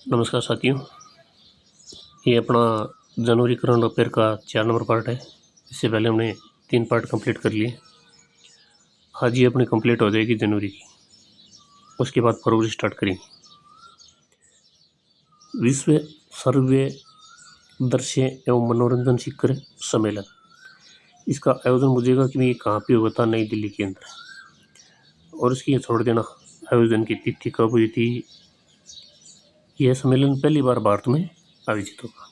नमस्कार साथियों, ये अपना जनवरी करंट अफेयर का 4 नंबर पार्ट है। इससे पहले हमने 3 पार्ट कंप्लीट कर लिए। आज ये अपनी कंप्लीट हो जाएगी जनवरी की, उसके बाद फरवरी स्टार्ट करेंगे। विश्व सर्वे दृश्य एवं मनोरंजन शिखर सम्मेलन, इसका आयोजन मुझेगा कि ये कहाँ पे हुआ था, नई दिल्ली के अंदर। और इसकी छोड़ देना आयोजन की तिथि कब हुई थी। यह सम्मेलन पहली बार भारत में आयोजित होगा।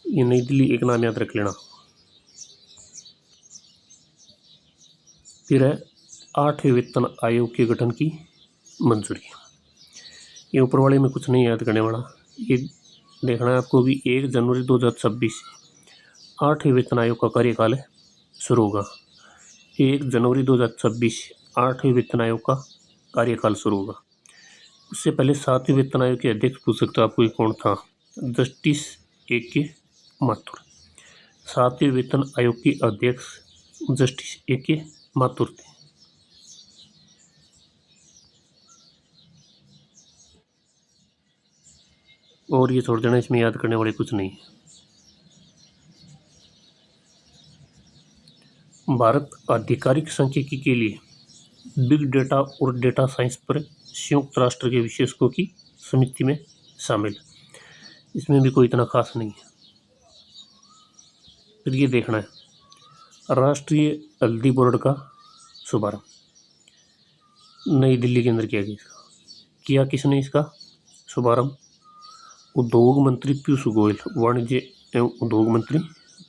ये नई दिल्ली एक नाम याद रख लेना। फिर है 8वें वेतन आयोग के गठन की मंजूरी। ये ऊपर वाले में कुछ नहीं याद करने वाला, ये देखना है आपको भी 1 जनवरी 2026 से 8वें वेतन आयोग का कार्यकाल शुरू होगा। 1 जनवरी 2026 8वें वेतन आयोग का कार्यकाल शुरू होगा। उससे पहले 7वें वेतन आयोग के अध्यक्ष पूछ सकते हो आपको, ये कौन था? Justice A.K. माथुर। 7वें वेतन आयोग के अध्यक्ष जस्टिस A.K. माथुर थे। और ये छोड़ देना, इसमें याद करने वाले कुछ नहीं है। भारत आधिकारिक सांख्यिकी के लिए बिग डेटा और डेटा साइंस पर संयुक्त राष्ट्र के विशेषज्ञों की समिति में शामिल। इसमें भी कोई इतना खास नहीं है। फिर ये देखना है राष्ट्रीय हल्दी बोर्ड का शुभारंभ नई दिल्ली के अंदर किया किसने इसका शुभारंभ? उद्योग मंत्री पीयूष गोयल, वाणिज्य एवं उद्योग मंत्री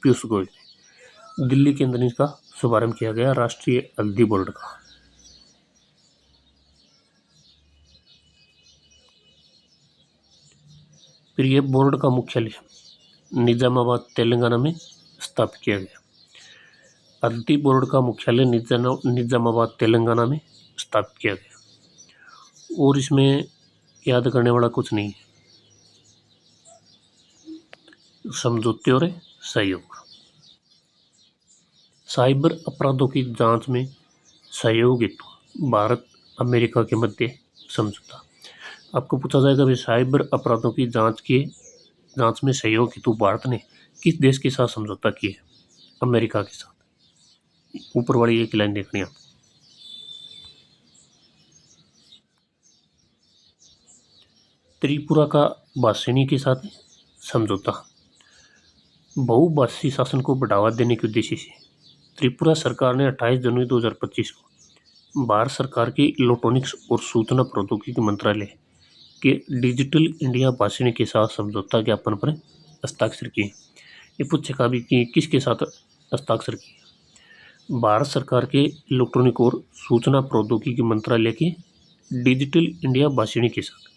पीयूष गोयल ने दिल्ली के अंदर इसका शुभारंभ किया गया, राष्ट्रीय हल्दी बोर्ड का। फिर यह बोर्ड का मुख्यालय निजामाबाद तेलंगाना में स्थापित किया गया। हल्दी बोर्ड का मुख्यालय निजामाबाद तेलंगाना में स्थापित किया गया। और इसमें याद करने वाला कुछ नहीं है। समझौते और सहयोग, साइबर अपराधों की जांच में सहयोग हेतु भारत अमेरिका के मध्य समझौता। आपको पूछा जाएगा भाई साइबर अपराधों की जांच में सहयोग हेतु भारत ने किस देश के साथ समझौता किया? अमेरिका के साथ। ऊपर वाली एक लाइन देखनी है आपको। त्रिपुरा का भाषिणी के साथ समझौता। बहुभाषी शासन को बढ़ावा देने के उद्देश्य से त्रिपुरा सरकार ने 28 जनवरी 2025 को भारत सरकार के इलेक्ट्रॉनिक्स और सूचना प्रौद्योगिकी मंत्रालय के डिजिटल इंडिया भाषिणी के साथ समझौता ज्ञापन पर हस्ताक्षर किए। ये पूछेगा भी कि किसके साथ हस्ताक्षर किए? भारत सरकार के इलेक्ट्रॉनिक और सूचना प्रौद्योगिकी मंत्रालय के डिजिटल इंडिया भाषिणी के साथ।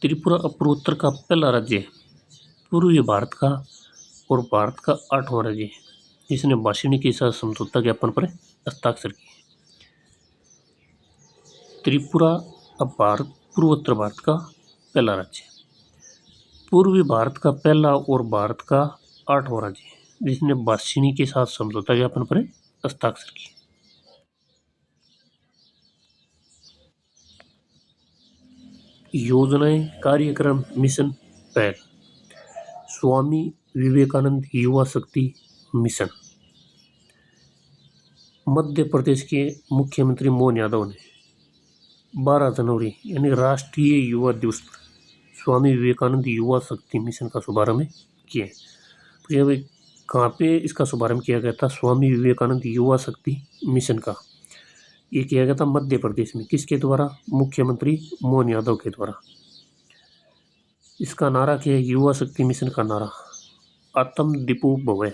त्रिपुरा पूर्वोत्तर का पहला राज्य है, पूर्वी भारत का और भारत का 8वां राज्य है जिसने भाषिणी के साथ समझौता ज्ञापन पर हस्ताक्षर किए। त्रिपुरा अब पूर्वोत्तर भारत का पहला राज्य है, पूर्वी भारत का पहला और भारत का 8वां राज्य है जिसने भाषिणी के साथ समझौता ज्ञापन पर हस्ताक्षर किए। योजनाएं, कार्यक्रम, मिशन, पहल। स्वामी विवेकानंद युवा शक्ति मिशन। मध्य प्रदेश के मुख्यमंत्री मोहन यादव ने 12 जनवरी यानी राष्ट्रीय युवा दिवस पर स्वामी विवेकानंद युवा शक्ति मिशन का शुभारंभ किया। तो यह कहाँ पे इसका शुभारंभ किया गया था? स्वामी विवेकानंद युवा शक्ति मिशन का ये किया गया था मध्य प्रदेश में। किसके द्वारा? मुख्यमंत्री मोहन यादव के द्वारा। इसका नारा क्या है? युवा शक्ति मिशन का नारा आत्म दीपो भव।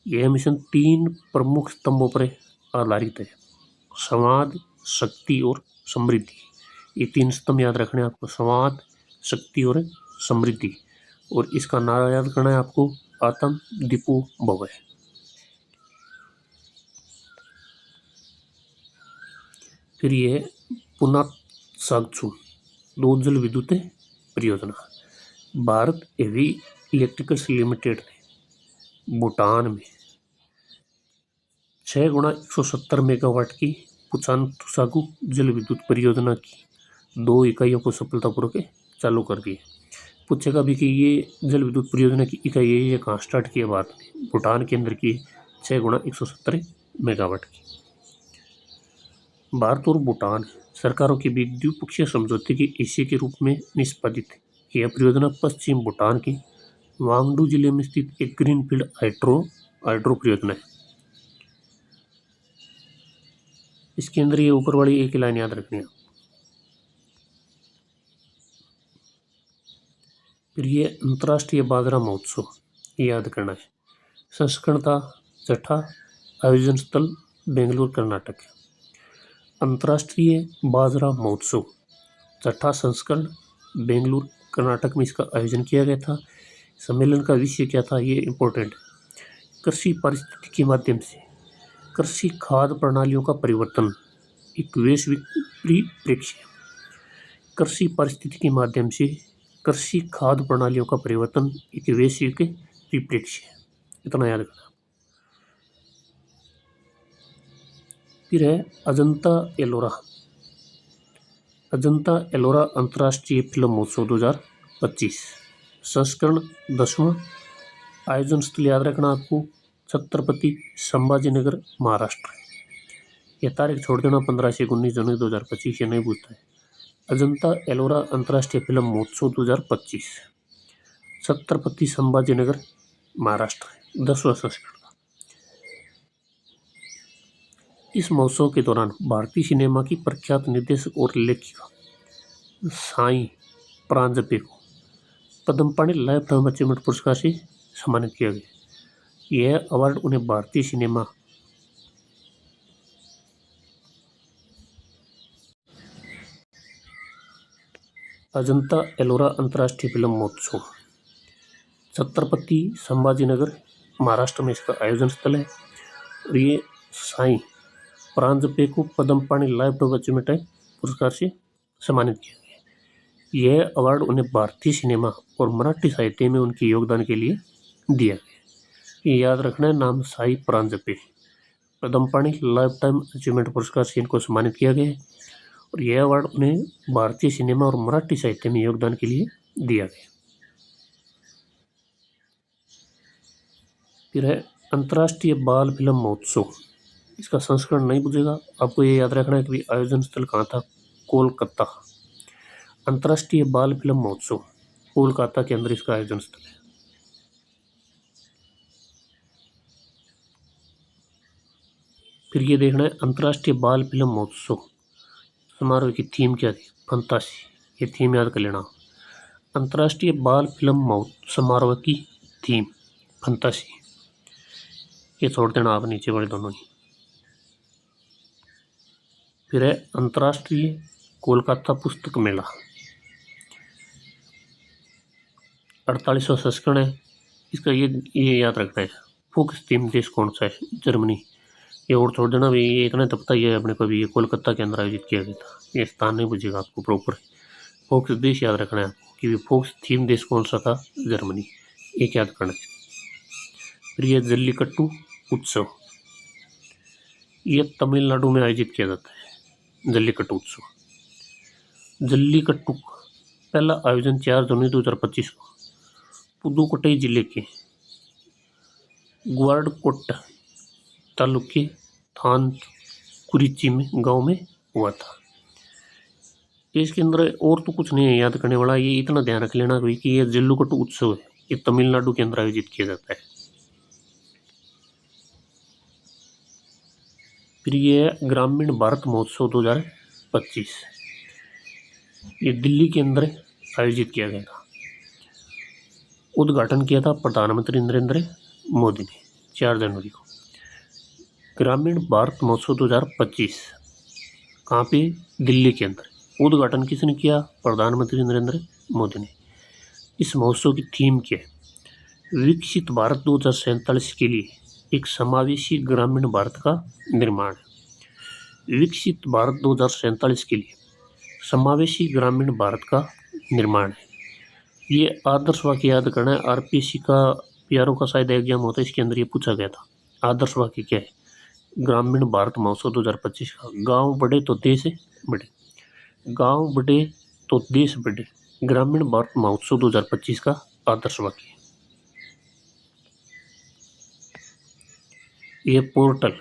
यह मिशन 3 प्रमुख स्तंभों पर आधारित है, संवाद, शक्ति और समृद्धि। ये 3 स्तंभ याद रखने हैं आपको, संवाद, शक्ति और समृद्धि। और इसका नारा याद करना है आपको, आत्म दीपो भव। फिर ये पुनः सागचू 2 जल विद्युत परियोजना। भारत हेवी इलेक्ट्रिकल्स लिमिटेड ने भूटान में 6 × 170 मेगावाट की पुचान तुसागु जल विद्युत परियोजना की 2 इकाइयों को सफलतापूर्वक चालू कर दिए। पूछेगा भी कि ये जल विद्युत परियोजना की इकाई ये कहाँ स्टार्ट किया बात में, भूटान के अंदर की 6 गुणा 170 मेगावाट की। भारत और भूटान सरकारों के बीच द्विपक्षीय समझौते के हिस्से के रूप में निष्पादित है। यह परियोजना पश्चिम भूटान के वांगडू जिले में स्थित एक ग्रीनफील्ड हाइड्रो परियोजना है। इसके अंदर ये ऊपर वाली एक लाइन याद रखनी है। फिर ये अंतर्राष्ट्रीय बाजरा महोत्सव याद करना है। संस्करण का छठा आयोजन स्थल बेंगलुरु कर्नाटक है। अंतर्राष्ट्रीय बाजरा महोत्सव छठा संस्करण बेंगलुरु कर्नाटक में इसका आयोजन किया गया था। सम्मेलन का विषय क्या था, ये इम्पोर्टेंट। कृषि पारिस्थितिकी के माध्यम से कृषि खाद्य प्रणालियों का परिवर्तन एक वैश्विक परिप्रेक्ष्य। कृषि पारिस्थितिकी के माध्यम से कृषि खाद्य प्रणालियों का परिवर्तन एक वैश्विक परिप्रेक्ष्य, इतना याद रखना। फिर है अजंता एलोरा। अजंता एलोरा अंतर्राष्ट्रीय फिल्म महोत्सव 2025 संस्करण 10वां। आयोजन स्थल याद रखना आपको, छत्रपति संभाजीनगर महाराष्ट्र। यह तारीख छोड़ देना 15 से 19 जनवरी 2025, ये नहीं पूछता है। अजंता एलोरा अंतर्राष्ट्रीय फिल्म महोत्सव 2025 छत्रपति संभाजीनगर महाराष्ट्र 10वां संस्करण। इस महोत्सव के दौरान भारतीय सिनेमा की प्रख्यात निर्देशक और लेखिका साई प्रांजपे को पद्म पाणि लाइफ टाइम अचीवमेंट पुरस्कार से सम्मानित किया गया। यह अवार्ड उन्हें भारतीय सिनेमा अजंता एलोरा अंतर्राष्ट्रीय फिल्म महोत्सव छत्रपति संभाजीनगर महाराष्ट्र में इसका आयोजन स्थल है। और ये साई प्रांजपे को पद्म पाणि लाइफ टाइम अचीवमेंट पुरस्कार से सम्मानित किया गया। यह अवार्ड उन्हें भारतीय सिनेमा और मराठी साहित्य में उनके योगदान के लिए दिया गया। ये याद रखना है, नाम साई प्रांजपे, पद्म पाणि लाइफ टाइम अचीवमेंट पुरस्कार से इनको सम्मानित किया गया है। और यह अवार्ड उन्हें भारतीय सिनेमा और मराठी साहित्य में योगदान के लिए दिया गया। फिर है अंतर्राष्ट्रीय बाल फिल्म महोत्सव। इसका संस्करण नहीं पूछेगा, आपको ये याद रखना है कि आयोजन स्थल कहाँ था, कोलकाता। अंतर्राष्ट्रीय बाल फिल्म महोत्सव कोलकाता के अंदर इसका आयोजन स्थल है। फिर ये देखना है अंतर्राष्ट्रीय बाल फिल्म महोत्सव समारोह की थीम क्या थी, फंतासी। ये थीम याद कर लेना। अंतर्राष्ट्रीय बाल फिल्म समारोह की थीम फंतासी, ये छोड़ देना आप नीचे वाले दोनों ही। फिर है अंतर्राष्ट्रीय कोलकाता पुस्तक मेला 48वां संस्करण है। इसका ये याद रखना है, फोकस थीम देश कौन सा है, जर्मनी। ये और छोड़ देना भाई, ये इतना तो पता ही है अपने को भी, ये कोलकाता के अंदर आयोजित किया गया था। ये स्थान नहीं पूछेगा आपको, प्रॉपर फोकस देश याद रखना है आपको कि फोकस थीम देश कौन सा था, जर्मनी, एक याद करना है। फिर ये जल्लीकट्टू उत्सव, ये तमिलनाडु में आयोजित किया जाता है। जल्लीकट्टू उत्सव, जल्लीकट्टू पहला आयोजन 4 जनवरी 2025 को पुदुकोट्टई जिले के गुआर्डकोट तालुके थानकुरिची में गांव में हुआ था। इसके अंदर और तो कुछ नहीं है याद करने वाला, ये इतना ध्यान रख लेना कि ये जल्लीकट्टू उत्सव है, ये तमिलनाडु के अंदर आयोजित किया जाता है। फिर ये ग्रामीण भारत महोत्सव 2025, ये दिल्ली के अंदर आयोजित किया गया था। उद्घाटन किया था प्रधानमंत्री नरेंद्र मोदी ने 4 जनवरी को। ग्रामीण भारत महोत्सव 2025 कहाँ पे, दिल्ली के अंदर। उद्घाटन किसने किया, प्रधानमंत्री नरेंद्र मोदी ने। इस महोत्सव की थीम क्या है, विकसित भारत 2047 के लिए एक समावेशी ग्रामीण भारत का निर्माण। विकसित भारत 2047 के लिए समावेशी ग्रामीण भारत का निर्माण है। ये आदर्श वाक्य याद करना है, आरपीएससी का पीआरओ का शायद एग्जाम होता है, इसके अंदर ये पूछा गया था। आदर्श वाक्य क्या है, ग्रामीण भारत महोत्सव 2025 का। गांव बढ़े तो देश बढ़े, गांव बढ़े तो देश बढ़े, ग्रामीण भारत महोत्सव 2025 का आदर्श वाक्य। यह पोर्टल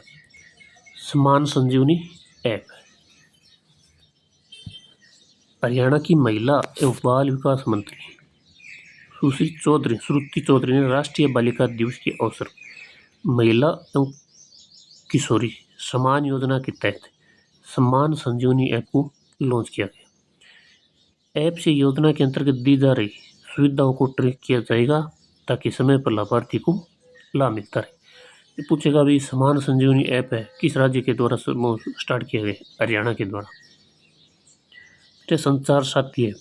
समान संजीवनी ऐप है। हरियाणा की महिला एवं बाल विकास मंत्री श्रुति चौधरी ने राष्ट्रीय बालिका दिवस के अवसर महिला एवं किशोरी समान योजना के तहत समान संजीवनी ऐप को लॉन्च किया गया। ऐप से योजना के अंतर्गत दी जा रही सुविधाओं को ट्रैक किया जाएगा ताकि समय पर लाभार्थी को लाभ मिलता रहे। ये पूछेगा भी समान संजीवनी ऐप है किस राज्य के द्वारा स्टार्ट किया गया? हरियाणा के द्वारा। संचार साथी ऐप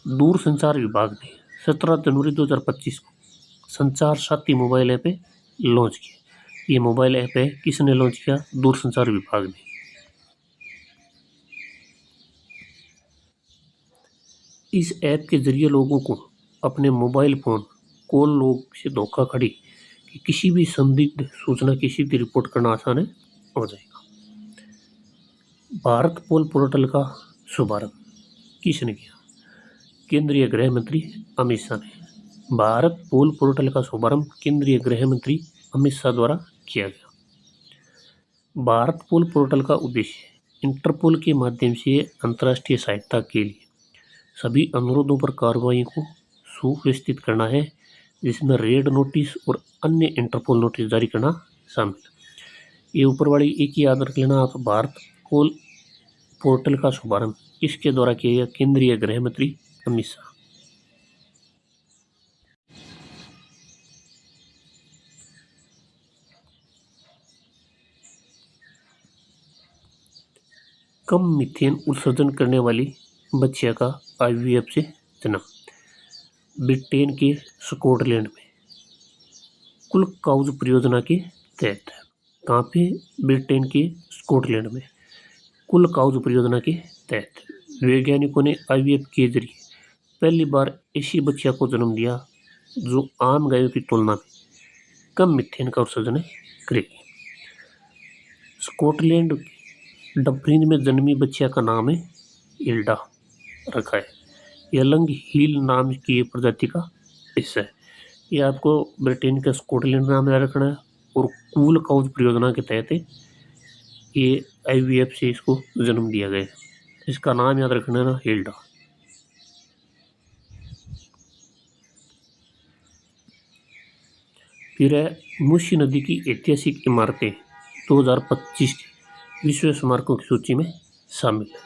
दूरसंचार विभाग ने 17 जनवरी 2025 को संचार साथी मोबाइल ऐप लॉन्च किया। ये मोबाइल ऐप है किसने लॉन्च किया? दूरसंचार विभाग ने। इस ऐप के जरिए लोगों को अपने मोबाइल फोन कॉल लॉग से धोखाधड़ी की किसी भी संदिग्ध सूचना की सीधी रिपोर्ट करना आसान हो जाएगा। भारत पोल पोर्टल का शुभारंभ किसने किया? केंद्रीय गृह मंत्री अमित शाह ने। भारत पोल पोर्टल का शुभारंभ केंद्रीय गृह मंत्री अमित शाह द्वारा किया गया। भारत पोल पोर्टल का उद्देश्य इंटरपोल के माध्यम से अंतर्राष्ट्रीय सहायता के लिए सभी अनुरोधों पर कार्रवाई को सुव्यवस्थित करना है, जिसमें रेड नोटिस और अन्य इंटरपोल नोटिस जारी करना शामिल है। ये ऊपर वाली एक ही याद रख लेना आप। भारत पोल पोर्टल का शुभारंभ किसके द्वारा किया गया? केंद्रीय गृह मंत्री अमित शाह। कम मीथेन उत्सर्जन करने वाली बच्चिया का आईवीएफ से जन्म ब्रिटेन के स्कॉटलैंड में कुल काउज परियोजना के तहत। कहाँ पे? ब्रिटेन के स्कॉटलैंड में कुल काउज परियोजना के तहत वैज्ञानिकों ने आईवीएफ के जरिए पहली बार ऐसी बच्चिया को जन्म दिया जो आम गायों की तुलना में कम मीथेन का उत्सर्जन करेगी। स्कॉटलैंड डबरिंज में जन्मी बच्चिया का नाम है हिल्डा रखा है। यह लंग हील नाम की प्रजाति का हिस्सा है। यह आपको ब्रिटेन का स्कॉटलैंड नाम याद रखना है। और कूल काउज परियोजना के तहत ये आईवीएफ से इसको जन्म दिया गया है। इसका नाम याद रखना है ना, हिल्डा। फिर है मूसी नदी की ऐतिहासिक इमारतें 2025 के विश्व स्मारकों की सूची में शामिल है।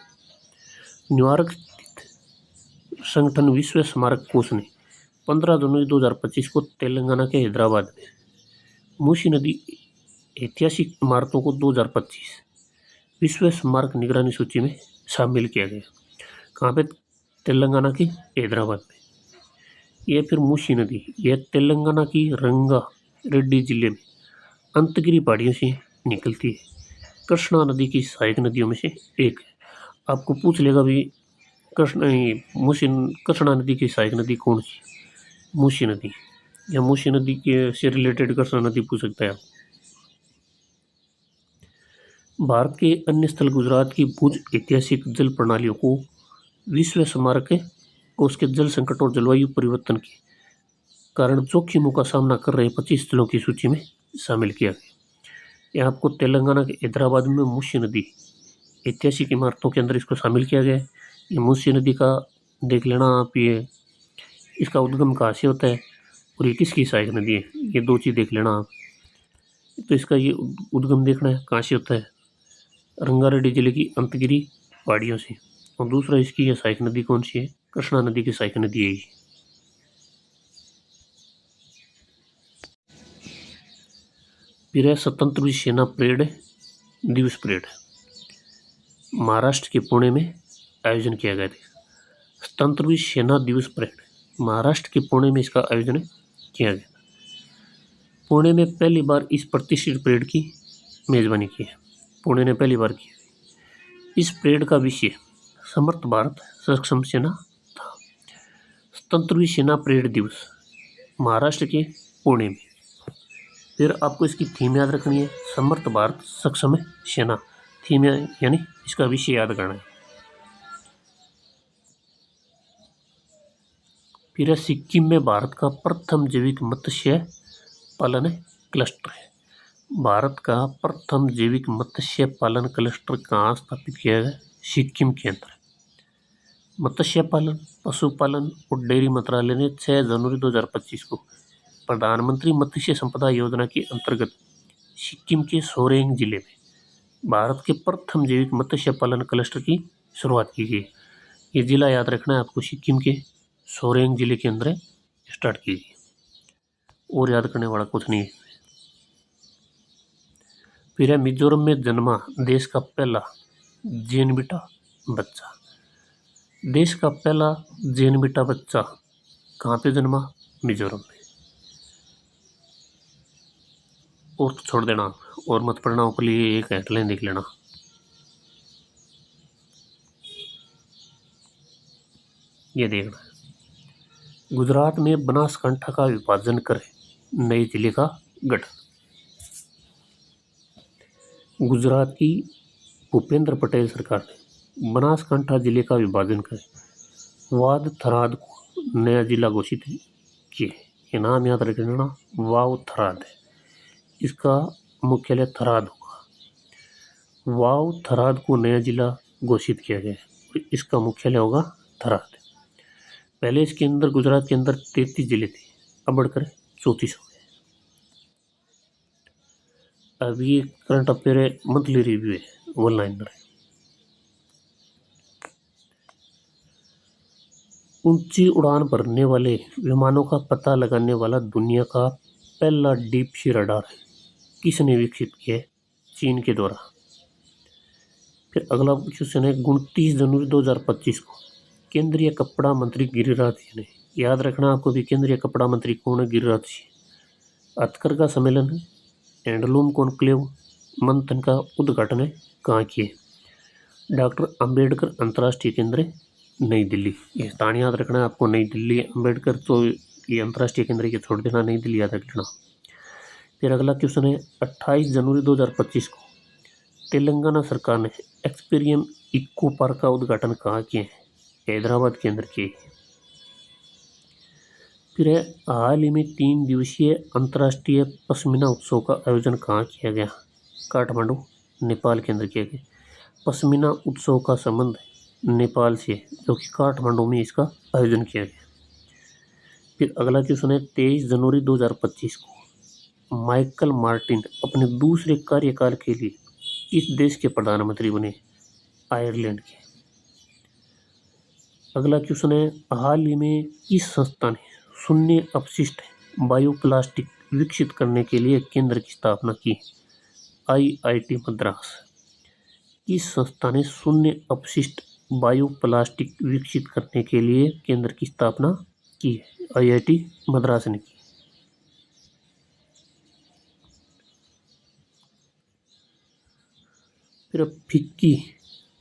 न्यूयॉर्क स्थित संगठन विश्व स्मारक कोष ने 15 जनवरी 2025 को तेलंगाना के हैदराबाद में मूसी नदी ऐतिहासिक इमारतों को 2025 विश्व स्मारक निगरानी सूची में शामिल किया गया। कहाँ पे? तेलंगाना के हैदराबाद में। यह फिर मूसी नदी यह तेलंगाना की रंगा रेड्डी जिले में अंतगिरी पहाड़ियों से निकलती है। कृष्णा नदी की सहायक नदियों में से एक है। आपको पूछ लेगा भी कृष्णा नदी की सहायक नदी कौन सी? मूसी नदी या मूसी नदी के से रिलेटेड कृष्णा नदी पूछ सकता है। भारत के अन्य स्थल गुजरात की भुज ऐतिहासिक जल प्रणालियों को विश्व स्मारक को उसके जल संकट और जलवायु परिवर्तन के कारण जोखिमों का सामना कर रहे 25 स्थलों की सूची में शामिल किया गया। यहाँ आपको तेलंगाना के हैदराबाद में मूसी नदी ऐतिहासिक इमारतों के अंदर इसको शामिल किया गया है। ये मूसी नदी का देख लेना आप, ये इसका उद्गम कहाँ से होता है और ये किसकी सहायक नदी है, ये दो चीज़ देख लेना आप। तो इसका ये उद्गम देखना है कहाँ से होता है, रंगारेड्डी जिले की अंतगिरी पहाड़ियों से। और दूसरा इसकी यह सहायक नदी कौन सी है? कृष्णा नदी की सहायक नदी है। फिर है स्वतंत्र सेना परेड दिवस परेड महाराष्ट्र के पुणे में आयोजन किया गया था। स्वतंत्र सेना दिवस परेड महाराष्ट्र के पुणे में इसका आयोजन किया गया। पुणे ने पहली बार इस प्रतिष्ठित परेड की मेजबानी की है। पुणे ने पहली बार की। इस परेड का विषय समर्थ भारत सक्षम सेना था। स्वतंत्र सेना परेड दिवस महाराष्ट्र के पुणे में फिर आपको इसकी थीम याद रखनी है, समर्थ भारत सक्षम सेना। थीम यानी इसका विषय याद करना है। फिर सिक्किम में भारत का प्रथम जैविक मत्स्य पालन क्लस्टर है। भारत का प्रथम जैविक मत्स्य पालन क्लस्टर कहाँ स्थापित किया गया? सिक्किम के अंदर। मत्स्य पालन, पशुपालन और डेयरी मंत्रालय ने 6 जनवरी 2025 को प्रधानमंत्री मत्स्य संपदा योजना के अंतर्गत सिक्किम के सोरेंग जिले में भारत के प्रथम जैविक मत्स्य पालन क्लस्टर की शुरुआत की गई। ये जिला याद रखना है आपको, सिक्किम के सोरेंग जिले के अंदर स्टार्ट की गई, और याद करने वाला कुछ नहीं है। फिर है मिजोरम में जन्मा देश का पहला जैन बेटा बच्चा। देश का पहला जैन बेटा बच्चा कहाँ पे जन्मा? मिजोरम में। और तो छोड़ देना और मत पढ़ना, ऊपर लिए एक हेडलाइन देख लेना। ये देखना है, गुजरात में बनासकांठा का विभाजन कर नए जिले का गठन। गुजरात की भूपेंद्र पटेल सरकार ने बनासकांठा जिले का विभाजन कर वाद थराद को नया जिला घोषित किए। ये नाम याद रखना, वाव थराद है, इसका मुख्यालय थराद होगा। वाव थराद को नया जिला घोषित किया गया है, इसका मुख्यालय होगा थराद। पहले इसके अंदर गुजरात के अंदर 33 जिले थे, अब बढ़कर 34 हो गए। अब ये करंट अफेयर है, मंथली रिव्यू है, वन लाइनर है। ऊंची उड़ान भरने वाले विमानों का पता लगाने वाला दुनिया का पहला डीप सी रडार है, किसने विकसित किया है? चीन के द्वारा। फिर अगला क्वेश्चन है, 29 जनवरी 2025 को केंद्रीय कपड़ा मंत्री गिरिराज सिंह ने, याद रखना आपको भी, केंद्रीय कपड़ा मंत्री कौन है? गिरिराज सिंह। हथकरघा सम्मेलन, हैंडलूम कॉन्क्लेव मंथन का उद्घाटन कहाँ किए? डॉक्टर अंबेडकर अंतर्राष्ट्रीय केंद्र नई दिल्ली। ये स्थान याद रखना है आपको, नई दिल्ली। अंबेडकर तो ये अंतर्राष्ट्रीय केंद्र के छोड़ देना, नई दिल्ली याद रखना। फिर अगला क्वेश्चन है, 28 जनवरी 2025 को तेलंगाना सरकार ने एक्सपेरियम इको पार्क का उद्घाटन कहाँ किए? हैदराबाद के अंदर किए। फिर है, हाल ही में 3 दिवसीय अंतर्राष्ट्रीय पश्मीना उत्सव का आयोजन कहाँ किया गया? काठमांडू, नेपाल के अंदर किया गया। पश्मीना उत्सव का संबंध नेपाल से, जो कि काठमांडू में इसका आयोजन किया गया। फिर अगला क्वेश्चन है, 23 जनवरी 2025 को माइकल मार्टिन अपने दूसरे कार्यकाल के लिए किस देश के प्रधानमंत्री बने? आयरलैंड के। अगला क्वेश्चन है, हाल ही में किस संस्था ने शून्य अपशिष्ट बायोप्लास्टिक विकसित करने के लिए केंद्र की स्थापना की? आईआईटी मद्रास। किस संस्था ने शून्य अपशिष्ट बायोप्लास्टिक विकसित करने के लिए केंद्र की स्थापना की? आईआईटी मद्रास ने की। फिर फिक्की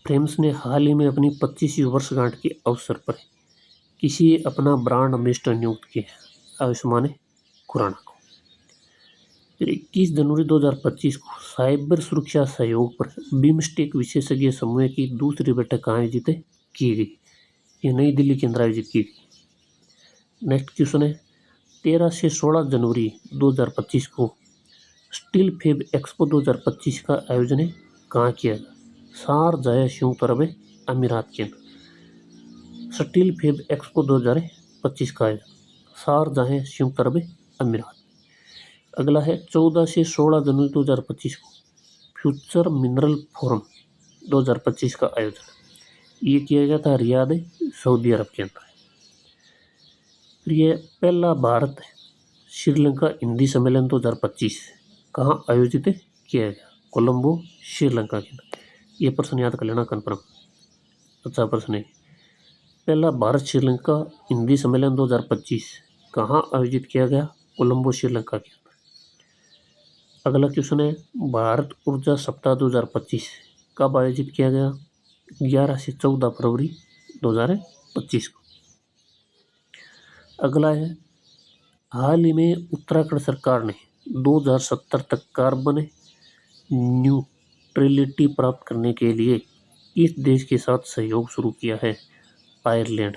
फ्रेम्स ने हाल ही में अपनी 25वीं वर्षगांठ के अवसर पर किसी अपना ब्रांड एम्बेसडर नियुक्त किया? आयुष्मान खुराना को। फिर 21 जनवरी 2025 को साइबर सुरक्षा सहयोग पर बिम्स्टेक विशेषज्ञ समूह की दूसरी बैठक आयोजित की गई। ये नई दिल्ली के अंदर आयोजित की गई। नेक्स्ट क्वेश्चन है, 13 से 16 जनवरी 2025 को स्टील फैब एक्सपो 2025 का आयोजन कहाँ किया गया? शारजाह संयुक्त अरब अमीरात के अंदर। स्टील फैब एक्सपो 2025 का आयोजन शारजाह संयुक्त अरब अमीरात। अगला है, 14 से 16 जनवरी 2025 को फ्यूचर मिनरल फोरम 2025 का आयोजन ये किया गया था रियाद, सऊदी अरब के अंदर। फिर ये पहला भारत श्रीलंका हिंदी सम्मेलन 2025 कहाँ आयोजित किया गया? कोलंबो, श्रीलंका के अंदर। ये प्रश्न याद कर लेना, कन्फर्म अच्छा प्रश्न है। पहला भारत श्रीलंका हिंदी सम्मेलन 2025 कहाँ आयोजित किया गया? कोलंबो, श्रीलंका के अंदर। अगला क्वेश्चन है, भारत ऊर्जा सप्ताह 2025 कब आयोजित किया गया? 11 से 14 फरवरी 2025 को। अगला है, हाल ही में उत्तराखंड सरकार ने 2070 तक कार्बन न्यूट्रलिटी प्राप्त करने के लिए किस देश के साथ सहयोग शुरू किया है? आयरलैंड।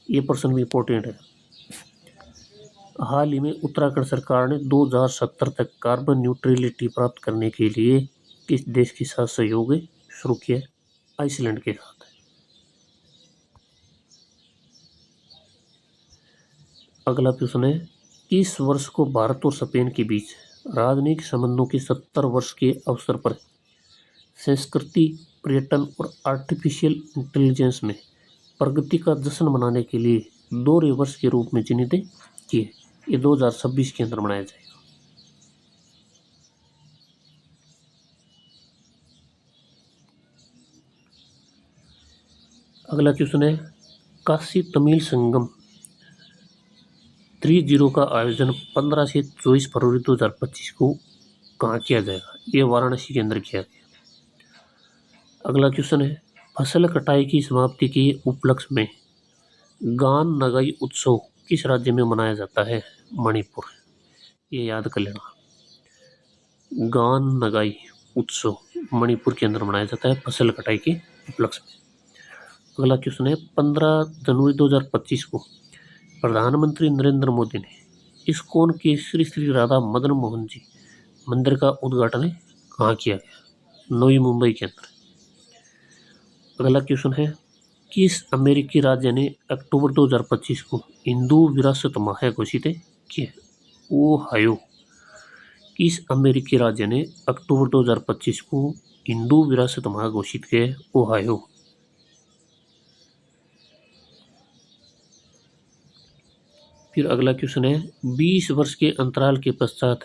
ये प्रश्न भी इम्पोर्टेंट है। हाल ही में उत्तराखंड सरकार ने 2070 तक कार्बन न्यूट्रलिटी प्राप्त करने के लिए किस देश के साथ सहयोग शुरू किया? आइसलैंड के साथ। अगला प्रश्न है, किस वर्ष को भारत और स्पेन के बीच राजनयिक संबंधों के 70 वर्ष के अवसर पर संस्कृति, पर्यटन और आर्टिफिशियल इंटेलिजेंस में प्रगति का जश्न मनाने के लिए 2 वर्ष के रूप में चिन्हित किए? ये 2026 के अंदर मनाया जाएगा। अगला क्वेश्चन है, काशी तमिल संगम 30 का आयोजन 15 से 24 फरवरी 2025 को कहाँ किया जाएगा? ये वाराणसी के अंदर किया गया। अगला क्वेश्चन है, फसल कटाई की समाप्ति के उपलक्ष्य में गान नगाई उत्सव किस राज्य में मनाया जाता है? मणिपुर। ये याद कर लेना। गान नगाई उत्सव मणिपुर के अंदर मनाया जाता है फसल कटाई के उपलक्ष्य में। अगला क्वेश्चन है, 15 जनवरी 2025 को प्रधानमंत्री नरेंद्र मोदी ने इस्कॉन के श्री श्री राधा मदन मोहन जी मंदिर का उद्घाटन कहाँ किया गया? नवी मुंबई के अंदर। अगला क्वेश्चन है, किस अमेरिकी राज्य ने अक्टूबर 2025 को हिंदू विरासत माह घोषित किया? ओहायो। किस अमेरिकी राज्य ने अक्टूबर 2025 को हिंदू विरासत माह घोषित किया? ओहायो। फिर अगला क्वेश्चन है, 20 वर्ष के अंतराल के पश्चात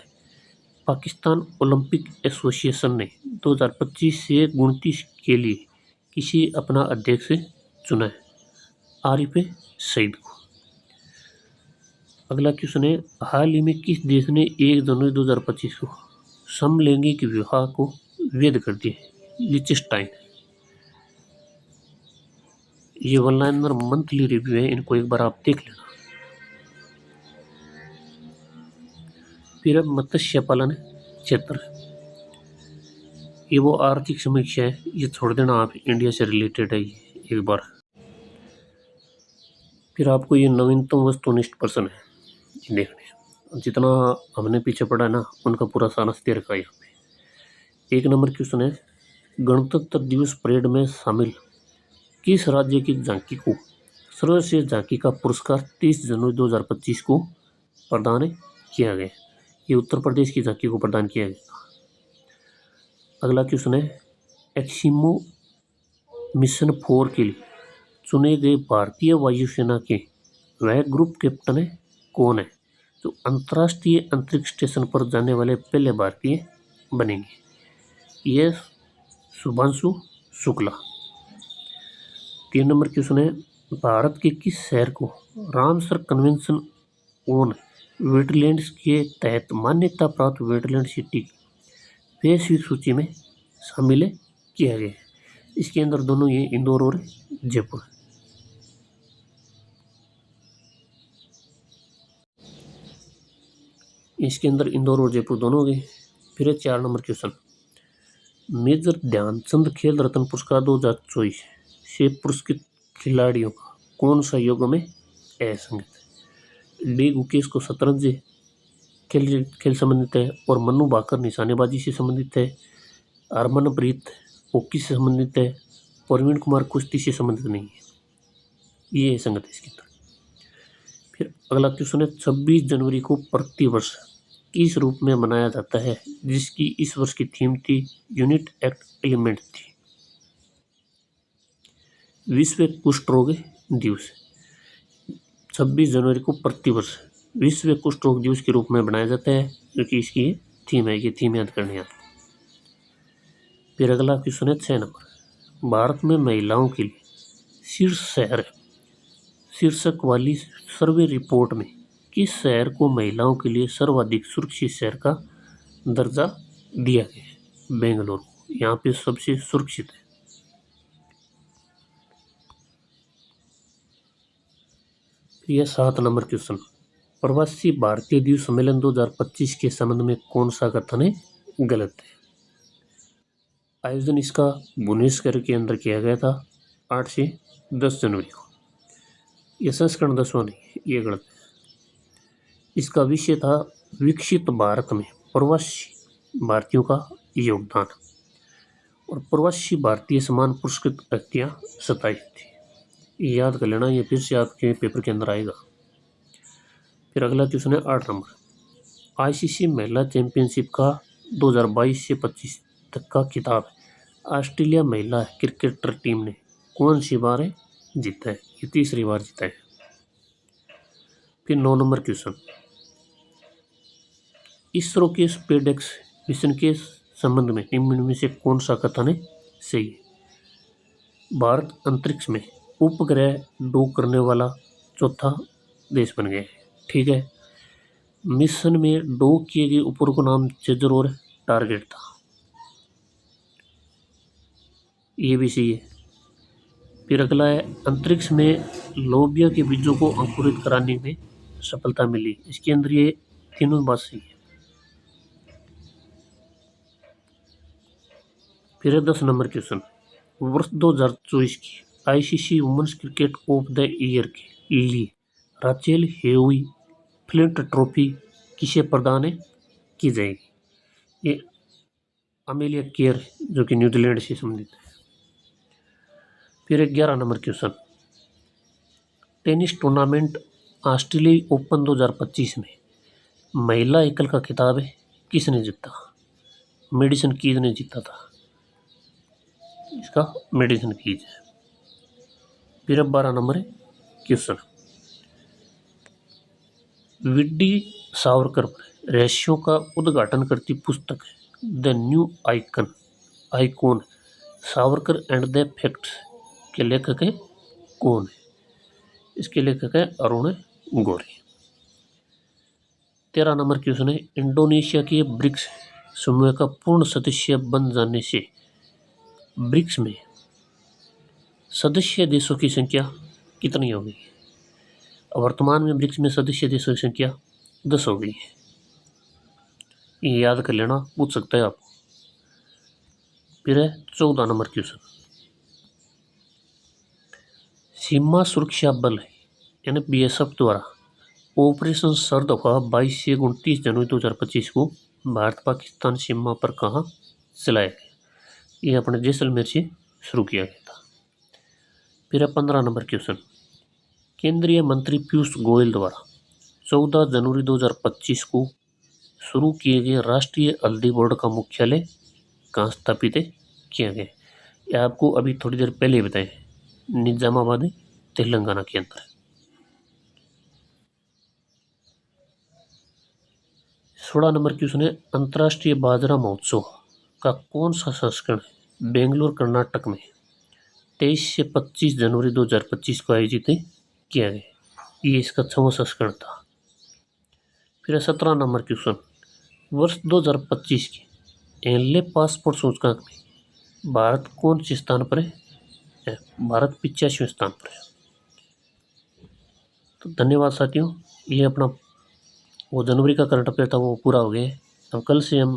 पाकिस्तान ओलंपिक एसोसिएशन ने 2025 से 29 के लिए किसी अपना अध्यक्ष चुना है? आरिफ सईद को। अगला क्वेश्चन है, हाल ही में किस देश ने 1 जनवरी 2025 को समलैंगिक विवाह को वैध कर दिया? लिechtenstein। ये ऑनलाइन मंथली रिव्यू है, इनको एक बार आप देख लेना। फिर अब मत्स्य पालन क्षेत्र, ये वो आर्थिक समीक्षा है, ये छोड़ देना आप, इंडिया से रिलेटेड है ये एक बार। फिर आपको ये नवीनतम वस्तुनिष्ठ प्रश्न है, ये देखने जितना हमने पीछे पढ़ा ना उनका पूरा सारांश दे रखा है यहाँ पे। 1 नंबर क्वेश्चन है, गणतंत्र दिवस परेड में शामिल किस राज्य की झांकी को सर्वश्रेष्ठ झांकी का पुरस्कार 30 जनवरी 2025 को प्रदान किया गया? ये उत्तर प्रदेश की झांकी को प्रदान किया गया। अगला क्वेश्चन है, एक्सिमो मिशन 4 के लिए चुने गए भारतीय वायुसेना के वह ग्रुप कैप्टन कौन है जो अंतर्राष्ट्रीय अंतरिक्ष स्टेशन पर जाने वाले पहले भारतीय बनेंगे? ये शुभांशु शुक्ला। 3 नंबर क्वेश्चन है, भारत के किस शहर को रामसर कन्वेंशन ऑन वेटलैंड्स के तहत मान्यता प्राप्त वेटलैंड सिटी की वैश्विक सूची में शामिल किया गया है? इसके अंदर दोनों ये इंदौर और जयपुर। इसके अंदर इंदौर और जयपुर दोनों हो गए। फिर 4 नंबर क्वेश्चन, मेजर ध्यानचंद खेल रत्न पुरस्कार 2024 से पुरस्कृत खिलाड़ियों का कौन सा युग में असंगत है? डी गुकेश को शतरंज खेल संबंधित है और मनु भाकर निशानेबाजी से संबंधित है, हरमनप्रीत हॉकी से संबंधित है, प्रवीण कुमार कुश्ती से संबंधित नहीं है। ये संगत है इसके अंदर। फिर अगला क्वेश्चन है, 26 जनवरी को प्रतिवर्ष किस रूप में मनाया जाता है जिसकी इस वर्ष की थीम थी यूनिट एक्ट एलिमेंट थी? विश्व कुष्ठ रोग दिवस। 26 जनवरी को प्रतिवर्ष विश्व कुष्ठ रोग दिवस के रूप में बनाया जाता है क्योंकि इसकी थीम है, ये थीम याद करनी है। फिर अगला क्वेश्चन है 6 नंबर, भारत में महिलाओं के लिए शीर्ष शहर शीर्षक वाली सर्वे रिपोर्ट में किस शहर को महिलाओं के लिए सर्वाधिक सुरक्षित शहर का दर्जा दिया गया है? बेंगलुरु यहाँ पे सबसे सुरक्षित है। यह 7 नंबर क्वेश्चन, प्रवासी भारतीय द्वीप सम्मेलन 2025 के संबंध में कौन सा कथन है गलत है? आयोजन इसका भुवनेश्वर के अंदर किया गया था 8 से 10 जनवरी को। यह संस्करण 10वां नहीं है, ये गलत है। इसका विषय था विकसित भारत में प्रवासी भारतीयों का योगदान, और प्रवासी भारतीय समान पुरस्कृत व्यक्तियाँ 27 थी। ये याद कर लेना, ये फिर से आपके पेपर के अंदर आएगा। फिर अगला क्वेश्चन है 8 नंबर। आईसीसी महिला चैंपियनशिप का 2022 से 25 तक का खिताब ऑस्ट्रेलिया महिला क्रिकेटर टीम ने कौन सी बार जीता है? ये तीसरी बार जीता है। फिर 9 नंबर क्वेश्चन, इसरो के स्पेसएक्स मिशन के संबंध में निम्न में से कौन सा कथन है सही है? भारत अंतरिक्ष में उपग्रह डॉक करने वाला चौथा देश बन गया है। ठीक है। मिशन में डॉक किए गए उपग्रह का नाम चेजर और टारगेट था, ये भी सही है। फिर अगला है, अंतरिक्ष में लोबिया के बीजों को अंकुरित कराने में सफलता मिली। इसके अंदर ये तीनों बात सही है। फिर 10 नंबर क्वेश्चन, वर्ष 2024 की ICC women's cricket of the year के लिए राचेल हेवी फ्लिंट ट्रॉफी किसे प्रदान की जाएगी? ये अमेलिया केयर जो कि न्यूजीलैंड से संबंधित है। फिर 11 number question, tennis tournament Australia open 2025 में महिला एकल का खिताब किसने जीता? मेडिसन कीज ने जीता था। इसका मेडिसन कीज है। फिर अब 12 नंबर क्वेश्चन, वीडी सावरकर पर रहस्यों का उद्घाटन करती पुस्तक the new icon Savarkar and the facts के लेखक कौन है? इसके लेखक है अरुण गोरे। 13 नंबर क्वेश्चन है, इंडोनेशिया के ब्रिक्स समूह का पूर्ण सदस्य बन जाने से ब्रिक्स में सदस्य देशों की संख्या कितनी हो गई? वर्तमान में ब्रिक्स में सदस्य देशों की संख्या 10 हो गई है। ये याद कर लेना, पूछ सकता है आपको। फिर है 14 नंबर क्वेश्चन, सीमा सुरक्षा बल यानी बीएसएफ द्वारा ऑपरेशन सरदफा 22 से 29 जनवरी 2025 को भारत पाकिस्तान सीमा पर कहाँ चलाया गया? ये अपने जैसलमेर से शुरू किया गया था। फिर 15 नंबर क्वेश्चन, केंद्रीय मंत्री पीयूष गोयल द्वारा 14 जनवरी 2025 को शुरू किए गए राष्ट्रीय हल्दी बोर्ड का मुख्यालय कहाँ स्थापित किया गया? यह आपको अभी थोड़ी देर पहले बताए, निजामाबाद तेलंगाना के अंदर। 16 नंबर क्वेश्चन है, अंतर्राष्ट्रीय बाजरा महोत्सव का कौन सा संस्करण बेंगलुरु कर्नाटक में 23 से 25 जनवरी 2025 को आयोजित किया गया? ये इसका 6वां संस्करण था। फिर 17 नंबर क्वेश्चन, वर्ष 2025 के एनले पासपोर्ट सूचकांक में भारत कौन से स्थान पर है? भारत 85वें स्थान पर है। तो धन्यवाद साथियों, ये अपना वो जनवरी का करंट अफेयर था वो पूरा हो गया है। अब कल से हम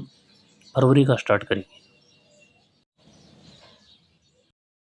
फरवरी का स्टार्ट करेंगे।